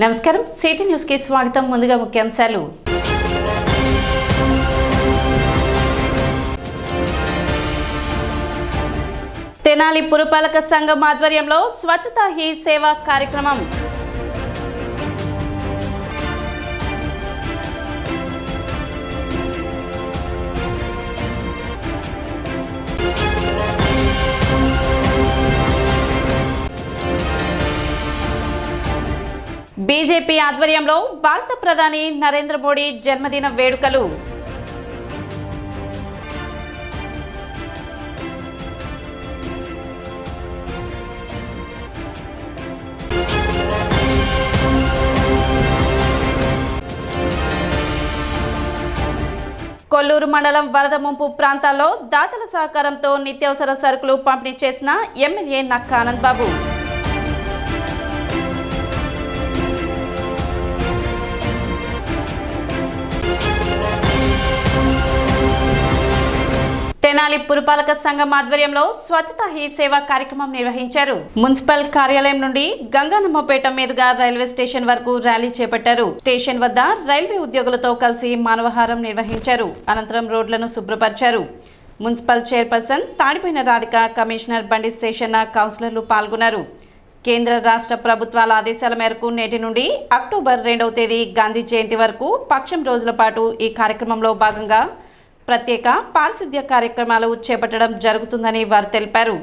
నమస్కారం city news కి స్వాగతం ముందుగా ముఖ్యాంశాలు తెనాలి పురపాలక సంఘం ఆధ్వర్యంలో స్వచ్ఛతా హీ సేవా కార్యక్రమం బీజేపీ ఆధ్వర్యంలో భారత ప్రధాని నరేంద్ర మోడీ జన్మదిన వేడుకలు కొల్లూరు మండలం వరద ముంపు ప్రాంతాల్లో దాతల సహకారంతో నిత్యావసర సరుకులు పంపిణీ చేసిన ఎమ్మెల్యే నక్క ఆనంద్ బాబు. తెనాలి పురపాలక సంఘం ఆధ్వర్యంలో స్వచ్ఛతా హీ సేవా కార్యక్రమం నిర్వహించారు. మున్సిపల్ కార్యాలయం నుండి గంగానమ్మపేట మీదుగా రైల్వే స్టేషన్ వరకు ర్యాలీ చేపట్టారు. స్టేషన్ వద్ద రైల్వే ఉద్యోగులతో కలిసి మానవహారం నిర్వహించారు. అనంతరం రోడ్లను శుభ్రపరిచారు. మున్సిపల్ చైర్పర్సన్ తాడిపోయిన రాధిక, కమిషనర్ బండి శేషన్న, కౌన్సిలర్లు పాల్గొన్నారు. కేంద్ర రాష్ట్ర ప్రభుత్వాల ఆదేశాల మేరకు నేటి నుండి అక్టోబర్ 2వ తేదీ గాంధీ జయంతి వరకు పక్షం రోజుల పాటు ఈ కార్యక్రమంలో భాగంగా ప్రత్యేక పారిశుద్ధ్య కార్యక్రమాలు చేపట్టడం జరుగుతుందని వారు తెలిపారు.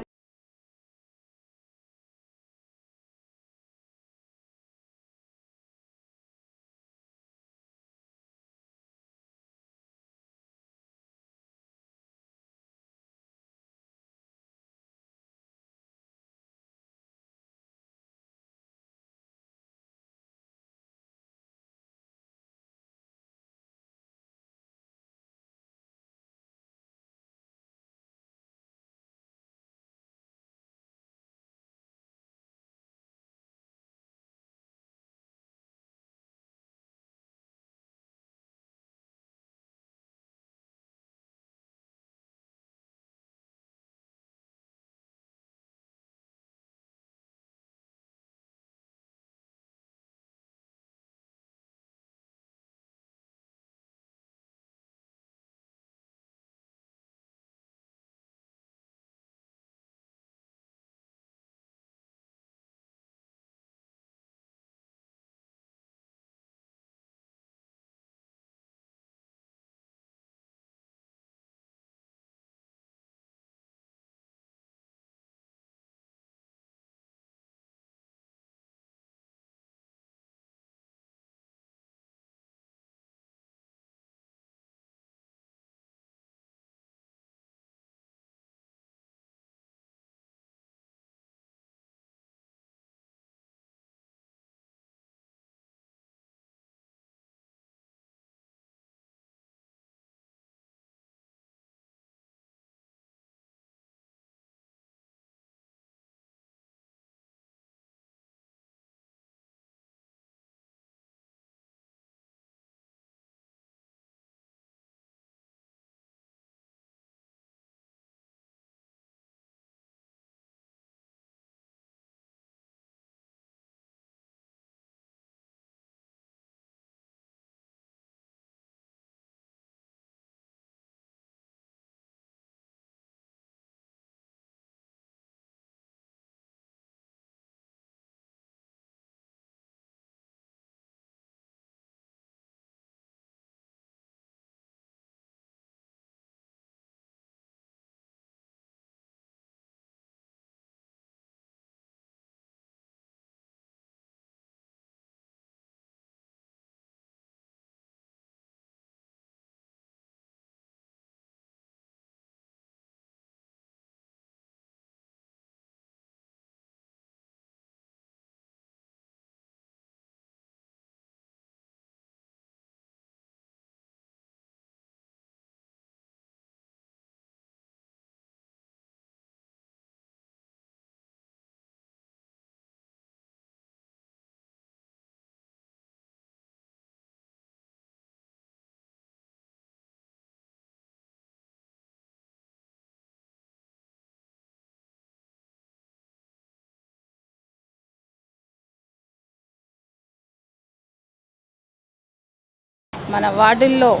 మన వార్డుల్లో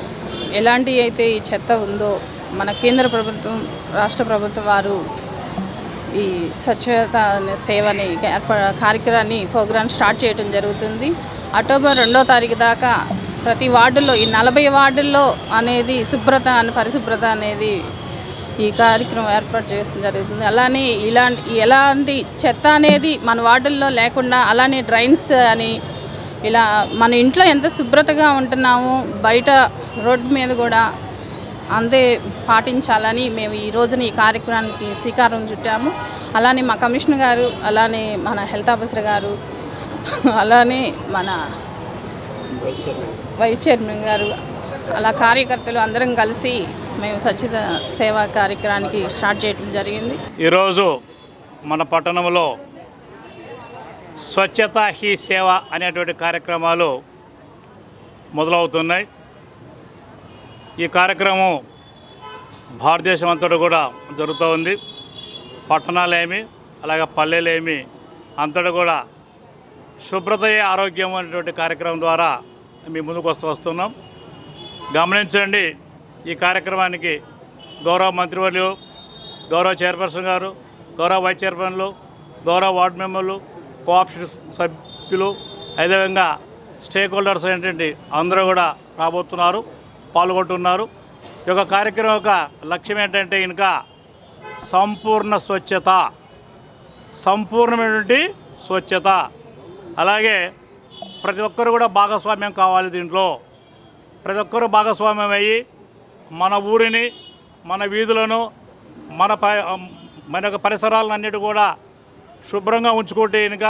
ఎలాంటి అయితే ఈ చెత్త ఉందో మన కేంద్ర ప్రభుత్వం రాష్ట్ర ప్రభుత్వం వారు ఈ స్వచ్ఛత సేవని కార్యక్రమాన్ని ప్రోగ్రామ్ స్టార్ట్ చేయడం జరుగుతుంది. అక్టోబర్ 2వ తారీఖు దాకా ప్రతి వార్డుల్లో ఈ 40 వార్డుల్లో అనేది పరిశుభ్రత అనేది ఈ కార్యక్రమం ఏర్పాటు చేయడం జరుగుతుంది. అలానే ఎలాంటి చెత్త అనేది మన వార్డుల్లో లేకుండా, అలానే డ్రైన్స్ అని ఇలా మన ఇంట్లో ఎంత శుభ్రతగా ఉంటున్నామో బయట రోడ్డు మీద కూడా అంతే పాటించాలని మేము ఈ రోజున ఈ కార్యక్రమానికి శ్రీకారం చుట్టాము. అలానే మా కమిషనర్ గారు, అలానే మన హెల్త్ ఆఫీసర్ గారు, అలానే మన వైస్ చైర్మన్ గారు, అలా కార్యకర్తలు అందరం కలిసి మేము స్వచ్ఛత సేవా కార్యక్రమానికి స్టార్ట్ చేయడం జరిగింది. ఈరోజు మన పట్టణంలో స్వచ్ఛత హీ సేవ అనేటువంటి కార్యక్రమాలు మొదలవుతున్నాయి. ఈ కార్యక్రమం భారతదేశం అంతటా కూడా జరుగుతూ ఉంది. పట్టణాలేమి అలాగే పల్లెలేమి అంతటా కూడా శుభ్రతయే ఆరోగ్యం అనేటువంటి కార్యక్రమం ద్వారా మీ ముందుకు వస్తున్నాం. గమనించండి, ఈ కార్యక్రమానికి గౌరవ మంత్రివర్యులు, గౌరవ చైర్పర్సన్ గారు, గౌరవ వైస్ చైర్మన్లు, గౌరవ వార్డు మెంబర్లు, కోఆప్షన్ సభ్యులు, అదేవిధంగా స్టేక్ హోల్డర్స్ ఏంటంటే అందరూ కూడా రాబోతున్నారు, పాల్గొంటున్నారు. ఈ యొక్క కార్యక్రమం యొక్క లక్ష్యం ఏంటంటే ఇంకా సంపూర్ణమైనటువంటి స్వచ్ఛత. అలాగే ప్రతి ఒక్కరు కూడా భాగస్వామ్యం కావాలి. దీంట్లో ప్రతి ఒక్కరూ భాగస్వామ్యం అయ్యి మన ఊరిని, మన వీధులను, మన యొక్క పరిసరాలన్నిటి కూడా శుభ్రంగా ఉంచుకుంటే కనుక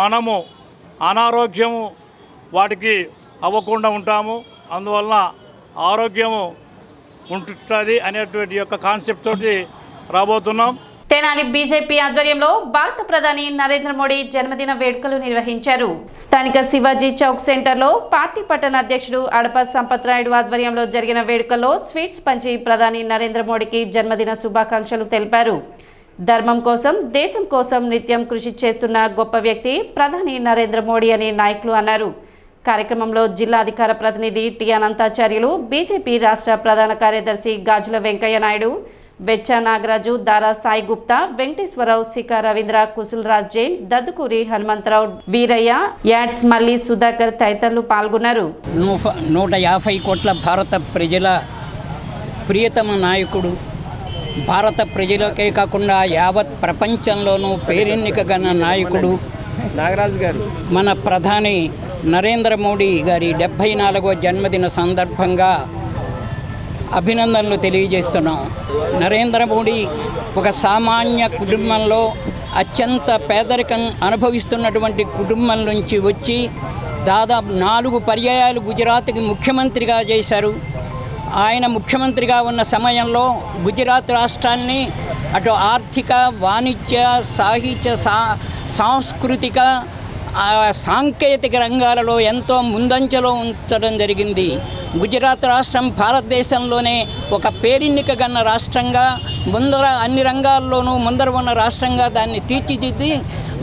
మనము అనారోగ్యము వాటికి అవ్వకుండా ఉంటాము. అందువలన ఆరోగ్యము ఉంటుంది అనేటువంటి యొక్క కాన్సెప్ట్ తోటి రాబోతున్నాం. తెనాలి బీజేపీ ఆధ్వర్యంలో భారత ప్రధాని నరేంద్ర మోడీ జన్మదిన వేడుకలు నిర్వహించారు. స్థానిక శివాజీ చౌక్ సెంటర్లో పార్టీ పట్టణ అధ్యక్షుడు అడప సంపత్ రాయుడు ఆధ్వర్యంలో జరిగిన వేడుకల్లో స్వీట్స్ పంచి ప్రధాని నరేంద్ర మోడీకి జన్మదిన శుభాకాంక్షలు తెలిపారు. ధర్మం కోసం, దేశం కోసం నిత్యం కృషి చేస్తున్న గొప్ప వ్యక్తి ప్రధాని నరేంద్ర మోడీ అని నాయకులు అన్నారు. కార్యక్రమంలో జిల్లా అధికార ప్రతినిధి టి అనంతాచార్యులు, బీజేపీ రాష్ట్ర ప్రధాన కార్యదర్శి గాజుల వెంకయ్య నాయుడు, వెచ్చ నాగరాజు, దారా సాయి గుప్తా, వెంకటేశ్వరరావు, సికా రవీంద్ర, కుసుల్రాజ్ జైన్, దద్దుకూరి హనుమంతరావు, వీరయ్య, యాడ్స్ మల్లి, సుధాకర్ తదితరులు పాల్గొన్నారు. 150 కోట్ల భారత ప్రజల ప్రియతమ నాయకుడు, భారత ప్రజలకే కాకుండా యావత్ ప్రపంచంలోనూ పేరెన్నికగల నాయకుడు నాగరాజు గారు మన ప్రధాని నరేంద్ర మోడీ గారి 74వ జన్మదిన సందర్భంగా అభినందనలు తెలియజేస్తున్నాం. నరేంద్ర మోడీ ఒక సామాన్య కుటుంబంలో అత్యంత పేదరికం అనుభవిస్తున్నటువంటి కుటుంబం నుంచి వచ్చి దాదాపు 4 పర్యాయాలు గుజరాత్కి ముఖ్యమంత్రిగా చేశారు. ఆయన ముఖ్యమంత్రిగా ఉన్న సమయంలో గుజరాత్ రాష్ట్రాన్ని అటు ఆర్థిక, వాణిజ్య, సాహిత్య, సాంస్కృతిక, సాంకేతిక రంగాలలో ఎంతో ముందంజలో ఉంచడం జరిగింది. గుజరాత్ రాష్ట్రం భారతదేశంలోనే ఒక పేరెన్నికగన్న రాష్ట్రంగా, ముందర అన్ని రంగాల్లోనూ ముందర ఉన్న రాష్ట్రంగా దాన్ని తీర్చిదిద్ది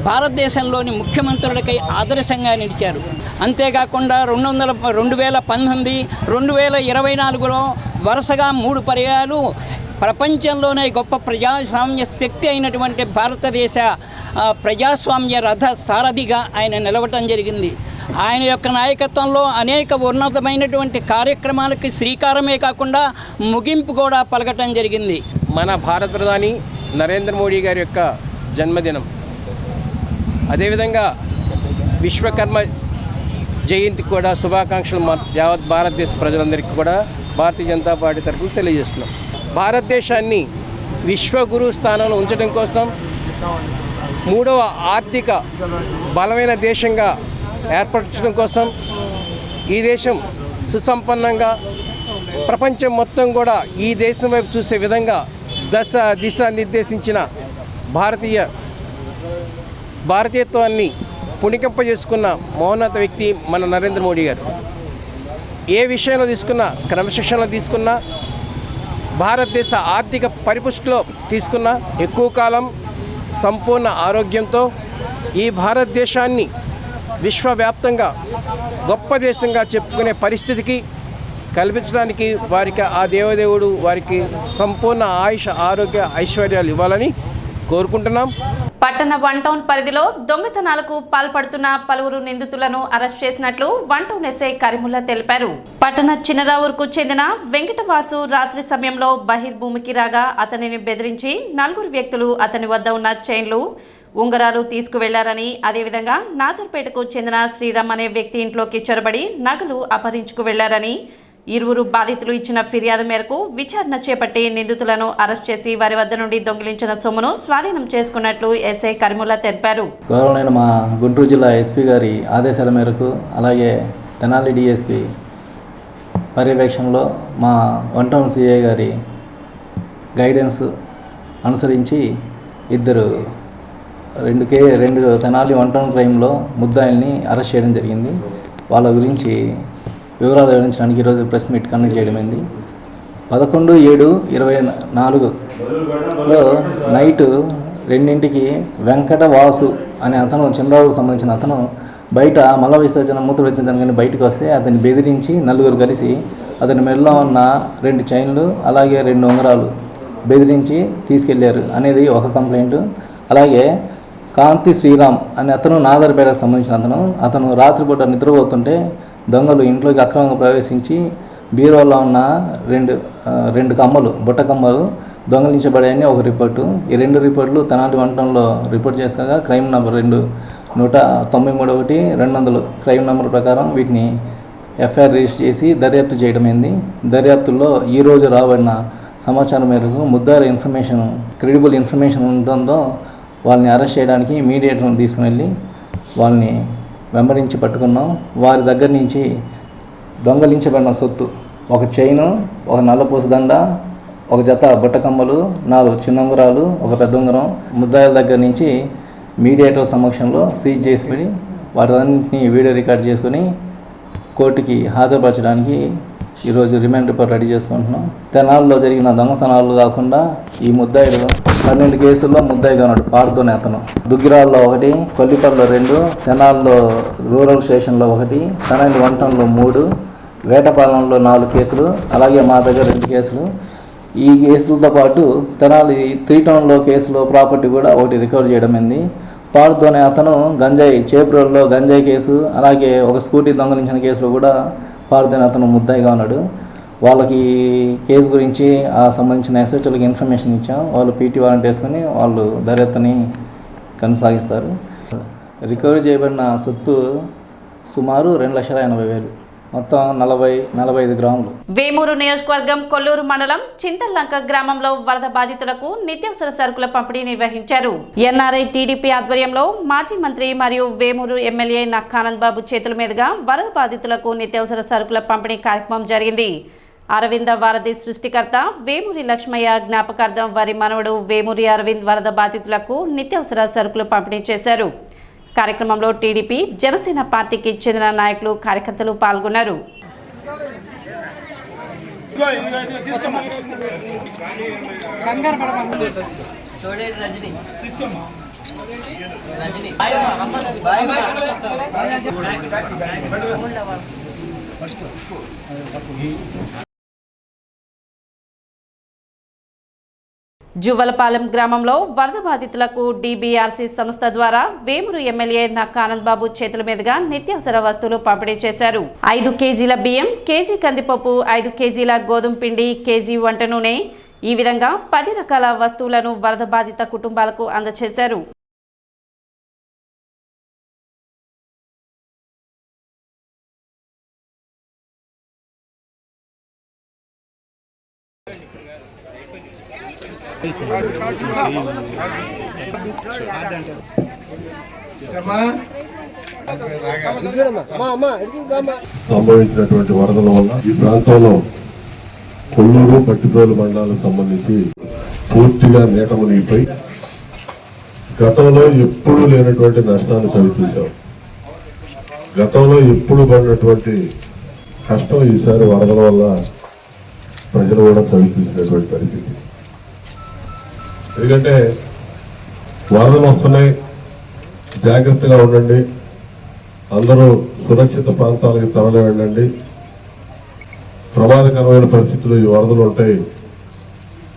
భారతదేశంలోని ముఖ్యమంత్రులకై ఆదర్శంగా నిలిచారు. అంతేకాకుండా 2019, 2024లో వరుసగా 3 పర్యాయాలు ప్రపంచంలోనే గొప్ప ప్రజాస్వామ్య శక్తి అయినటువంటి భారతదేశ ప్రజాస్వామ్య రథ సారథిగా ఆయన నిలవటం జరిగింది. ఆయన యొక్క నాయకత్వంలో అనేక ఉన్నతమైనటువంటి కార్యక్రమాలకి శ్రీకారమే కాకుండా ముగింపు కూడా పలకటం జరిగింది. మన భారత ప్రధాని నరేంద్ర మోడీ గారి యొక్క జన్మదినం, అదేవిధంగా విశ్వకర్మ జయంతికి కూడా శుభాకాంక్షలు యావత్ భారతదేశ ప్రజలందరికీ కూడా భారతీయ జనతా పార్టీ తరఫున తెలియజేస్తున్నాం. భారతదేశాన్ని విశ్వగురు స్థానంలో ఉంచడం కోసం, 3వ ఆర్థిక బలమైన దేశంగా ఏర్పరచడం కోసం, ఈ దేశం సుసంపన్నంగా ప్రపంచం మొత్తం కూడా ఈ దేశం వైపు చూసే విధంగా దిశ నిర్దేశించిన భారతీయత్వాన్ని పుణికింపజేసుకున్న మౌన్నత వ్యక్తి మన నరేంద్ర మోడీ గారు. ఏ విషయంలో తీసుకున్నా, క్రమశిక్షణలో తీసుకున్నా, భారతదేశ ఆర్థిక పరిపుష్టిలో తీసుకున్నా, ఎక్కువ కాలం సంపూర్ణ ఆరోగ్యంతో ఈ భారతదేశాన్ని విశ్వవ్యాప్తంగా గొప్ప దేశంగా చెప్పుకునే పరిస్థితికి కల్పించడానికి వారికి ఆ దేవదేవుడు వారికి సంపూర్ణ ఆయుష ఆరోగ్య ఐశ్వర్యాలు ఇవ్వాలని కోరుకుంటున్నాం. పట్టణ వన్ టౌన్ పరిధిలో దొంగతనాలకు పాల్పడుతున్న పలువురు నిందితులను అరెస్ట్ చేసినట్లు వన్ టౌన్ ఎస్ఐ కరీముల్లా తెలిపారు. పట్టణ చిన్నరావూరుకు చెందిన వెంకటవాసు రాత్రి సమయంలో బహిర్భూమికి రాగా అతనిని బెదిరించి 4 వ్యక్తులు అతని వద్ద ఉన్న చైన్లు, ఉంగరాలు తీసుకువెళ్లారని, అదేవిధంగా నాజర్పేటకు చెందిన శ్రీరామ్ అనే వ్యక్తి ఇంట్లోకి చొరబడి నగలు అపహరించుకు వెళ్లారని, ఇరువురు బాధితులు ఇచ్చిన ఫిర్యాదు మేరకు విచారణ చేపట్టి నిందితులను అరెస్ట్ చేసి వారి వద్ద నుండి దొంగిలించిన సొమ్మును స్వాధీనం చేసుకున్నట్లు ఎస్ఐ కరీముల్లా తెలిపారు. గౌరవనీయ మా గుంటూరు జిల్లా ఎస్పీ గారి ఆదేశాల మేరకు, అలాగే తెనాలి డిఎస్పీ పర్యవేక్షణలో మా వన్ టౌన్ సిఐ గారి గైడెన్స్ అనుసరించి రెండు తెనాలి వన్ టౌన్ క్రైమ్లో ముద్దాయిల్ని అరెస్ట్ చేయడం జరిగింది. వాళ్ళ గురించి వివరాలు వివరించడానికి ఈరోజు ప్రెస్ మీట్ కండక్ట్ చేయడమైంది. 11/7/24లో నైటు 2ంటికి వెంకటవాసు అనే అతను చంద్రబాబుకు సంబంధించిన అతను బయట మల విసర్జన మూత్ర విసర్జన కానీ బయటకు వస్తే అతన్ని బెదిరించి 4 కలిసి అతని మెడలో ఉన్న 2 చైన్లు అలాగే 2 ఉంగరాలు బెదిరించి తీసుకెళ్లారు అనేది ఒక కంప్లైంట్. అలాగే కాంతి శ్రీరామ్ అనే అతను నాదర్పేటకు సంబంధించిన అతను రాత్రిపూట నిద్రపోతుంటే దొంగలు ఇంట్లోకి అక్రమంగా ప్రవేశించి బీరువాలో ఉన్న 2 కమ్మలు, బుట్ట కమ్మలు దొంగలించబడాయని ఒక రిపోర్టు. ఈ 2 రిపోర్టులు తెనాలి వన్ టౌన్లో రిపోర్ట్ చేశాక క్రైమ్ నెంబర్ 193/200 క్రైమ్ నెంబర్ ప్రకారం వీటిని ఎఫ్ఐఆర్ రిజిస్టర్ చేసి దర్యాప్తు చేయడమైంది. దర్యాప్తుల్లో ఈరోజు రాబడిన సమాచారం మేరకు ముద్దాయిల క్రెడిబుల్ ఇన్ఫర్మేషన్ ఉండడంతో వాళ్ళని అరెస్ట్ చేయడానికి మీడియేటర్ను తీసుకుని వెళ్ళి వాళ్ళని వెంబడించి పట్టుకున్నాం. వారి దగ్గర నుంచి దొంగలించబడిన సొత్తు, ఒక చైను, ఒక నల్లపూస దండ, ఒక జత బుట్టకమ్మలు, 4 చిన్న ఉంగరాలు, ఒక పెద్ద ఉంగరం ముద్దాయిల దగ్గర నుంచి మీడియేటర్ సమక్షంలో సీజ్ చేసి వాటిని వీడియో రికార్డ్ చేసుకుని కోర్టుకి హాజరుపరచడానికి ఈరోజు రిమాండ్ రిపోర్ట్ రెడీ చేసుకుంటున్నాం. తెనాల్లో జరిగిన దొంగతనాలు కాకుండా ఈ ముద్దాయిలు 12 కేసుల్లో ముద్దాయిగా ఉన్నాడు. పార్దోనే అతను దుగ్గిరాల్లో 1, కొల్లిపల్లిలో 2, తెనాల్లో రూరల్ స్టేషన్లో 1, తెనాలి వన్ టౌన్లో 3, వేటపాలెంలో 4 కేసులు, అలాగే మా దగ్గర 2 కేసులు. ఈ కేసులతో పాటు తెనాలి 3 టౌన్లో కేసులో ప్రాపర్టీ కూడా 1 రికవర్ చేయడమైంది. పార్దోనే అతను చేబ్రోల్లో గంజాయి కేసు, అలాగే ఒక స్కూటీ దొంగలించిన కేసులో కూడా పార్దోనే అతను ముద్దాయిగా ఉన్నాడు. వాళ్ళకి కేసు గురించి సంబంధించిన ఎస్హెచ్ఓలకి ఇన్ఫర్మేషన్ ఇచ్చాం. వాళ్ళు పీటీ వారెంట్ వేసుకొని వాళ్ళు దర్యాప్తుని కొనసాగిస్తారు. రికవరీ చేయబడిన సొత్తు సుమారు 2,80,000, మొత్తం 45 గ్రాములు. వేమూరు నియోజకవర్గం కొల్లూరు మండలం చింతల్లంక గ్రామంలో వరద బాధితులకు నిత్యావసర సరుకుల పంపిణీ నిర్వహించారు. ఎన్ఆర్ఐ టీడీపీ ఆధ్వర్యంలో మాజీ మంత్రి మరియు వేమూరు ఎమ్మెల్యే నక్కానంద్ బాబు చేతుల మీదుగా వరద బాధితులకు నిత్యావసర సరుకుల పంపిణీ కార్యక్రమం జరిగింది. అరవింద వారధి సృష్టికర్త వేమూరి లక్ష్మయ్య జ్ఞాపకార్థం వారి మనవడు వేమూరి అరవింద్ వరద బాధితులకు నిత్యావసర సరుకులు పంపిణీ చేశారు. కార్యక్రమంలో టీడీపీ, జనసేన పార్టీకి చెందిన నాయకులు, కార్యకర్తలు పాల్గొన్నారు. జువ్వలపాలెం గ్రామంలో వరద బాధితులకు డీబీఆర్సీ సంస్థ ద్వారా వేమూరు ఎమ్మెల్యే నక్కానంద్ బాబు చేతుల మీదుగా నిత్యావసర వస్తువులు పంపిణీ చేశారు. 5 కేజీల బియ్యం, కేజీ కందిపప్పు, 5 కేజీల గోధుమ పిండి, కేజీ వంట నూనె, ఈ విధంగా 10 రకాల వస్తువులను వరద బాధిత కుటుంబాలకు అందజేశారు. సంభవించినటువంటి వరదల వల్ల ఈ ప్రాంతంలో కొల్లూరు, పట్టిప్రోలు మండలాలకు సంబంధించి పూర్తిగా నీట మునిగిపోయి గతంలో ఎప్పుడూ లేనటువంటి నష్టాన్ని చవిచూశాం. గతంలో ఎప్పుడు పడినటువంటి కష్టం ఈసారి వరదల వల్ల ప్రజలు కూడా చవిచూసినటువంటి పరిస్థితి. ఎందుకంటే వరదలు వస్తున్నాయి, జాగ్రత్తగా ఉండండి, అందరూ సురక్షిత ప్రాంతాలకు తరలి వెళ్ళండి, ప్రమాదకరమైన పరిస్థితులు ఈ వరదలు ఉంటాయి,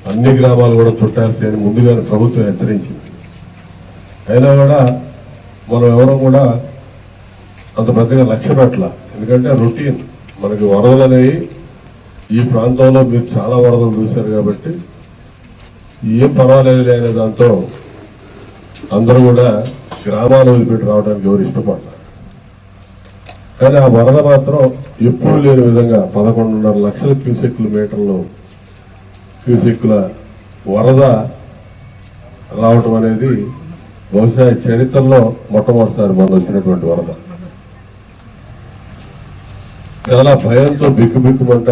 అన్ని గ్రామాలు కూడా చుట్టాల్సి అని ముందుగానే ప్రభుత్వం హెచ్చరించింది. అయినా కూడా మనం ఎవరూ కూడా అంత పెద్దగా లక్ష్య పెట్టాల. ఎందుకంటే రొటీన్ మనకి వరదలు అనేవి ఈ ప్రాంతంలో మీరు చాలా వరదలు చూశారు కాబట్టి ఏం పర్వాలేదు అనే దాంతో అందరూ కూడా గ్రామాలు వదిలిపెట్టి రావడానికి ఎవరు ఇష్టపడతారు. కానీ ఆ వరద మాత్రం ఎప్పుడు లేని విధంగా 11.5 లక్షల క్యూసెక్కుల వరద రావటం అనేది బహుశా చరిత్రలో మొట్టమొదటిసారి మనం వచ్చినటువంటి వరద. చాలా భయంతో బిక్కుబిక్కుమంట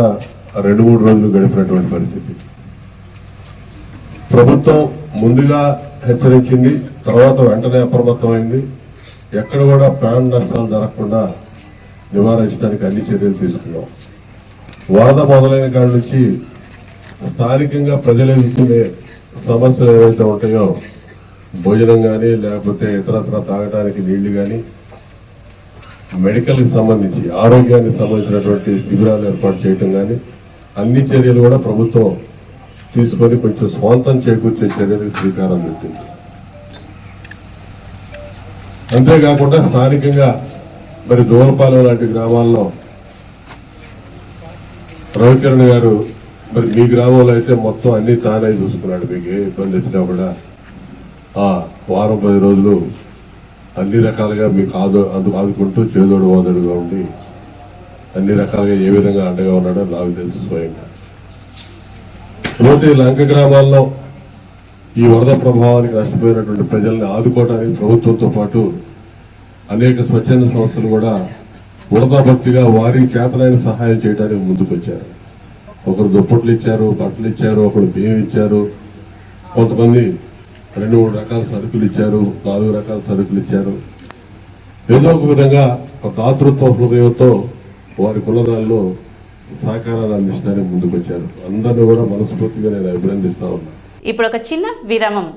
2-3 రోజులు గడిపినటువంటి పరిస్థితి. ప్రభుత్వం ముందుగా హెచ్చరించింది, తర్వాత వెంటనే అప్రమత్తమైంది. ఎక్కడ కూడా ప్రాణ నష్టాలు జరగకుండా నివారించడానికి అన్ని చర్యలు తీసుకున్నాం. వరద మొదలైన కాడి నుంచి స్థానికంగా ప్రజలు ఎదుర్కొనే సమస్యలు ఏవైతే ఉంటాయో, భోజనం కానీ లేకపోతే ఇతరత్ర తాగడానికి నీళ్లు కానీ, మెడికల్కి సంబంధించి ఆరోగ్యానికి సంబంధించినటువంటి శిబిరాలు ఏర్పాటు చేయటం కానీ, అన్ని చర్యలు కూడా ప్రభుత్వం తీసుకొని కొంచెం స్వాంతం చేకూర్చే చర్యలకు శ్రీకారం చుట్టింది. అంతేకాకుండా స్థానికంగా మరి దూరపాలెం లాంటి గ్రామాల్లో రవికిరణ్ గారు మరి మీ గ్రామంలో అయితే మొత్తం అన్ని తానే చూసుకున్నాడు. మీకు ఏ ఇబ్బంది వచ్చినా కూడా ఆ వారం 10 రోజులు అన్ని రకాలుగా మీకు ఆదుకుంటూ చేదోడు ఓదడుగా ఉండి అన్ని రకాలుగా ఏ విధంగా అండగా ఉన్నాడో నాకు తెలుసు స్వయంగా. ఈ లంక గ్రామాల్లో ఈ వరద ప్రభావానికి నష్టపోయినటువంటి ప్రజల్ని ఆదుకోవడానికి ప్రభుత్వంతో పాటు అనేక స్వచ్ఛంద సంస్థలు కూడా వరద భక్తిగా వారికి చేతనైన సహాయం చేయడానికి ముందుకొచ్చారు. ఒకరు దుప్పట్లు ఇచ్చారు, బట్టలు ఇచ్చారు, ఒకరు బియ్యం ఇచ్చారు, కొంతమంది 2-3 రకాల సరుకులు ఇచ్చారు, 4 రకాల సరుకులు ఇచ్చారు. ఏదో ఒక విధంగా ఒక దాతృత్వ హృదయంతో వారి కులదాల్లో సహకారాన్ని అందించడానికి ముందుకొచ్చారు. అందరినీ కూడా మనస్ఫూర్తిగా నేను అభినందిస్తా ఉన్నాను. ఇప్పుడు ఒక చిన్న విరామం.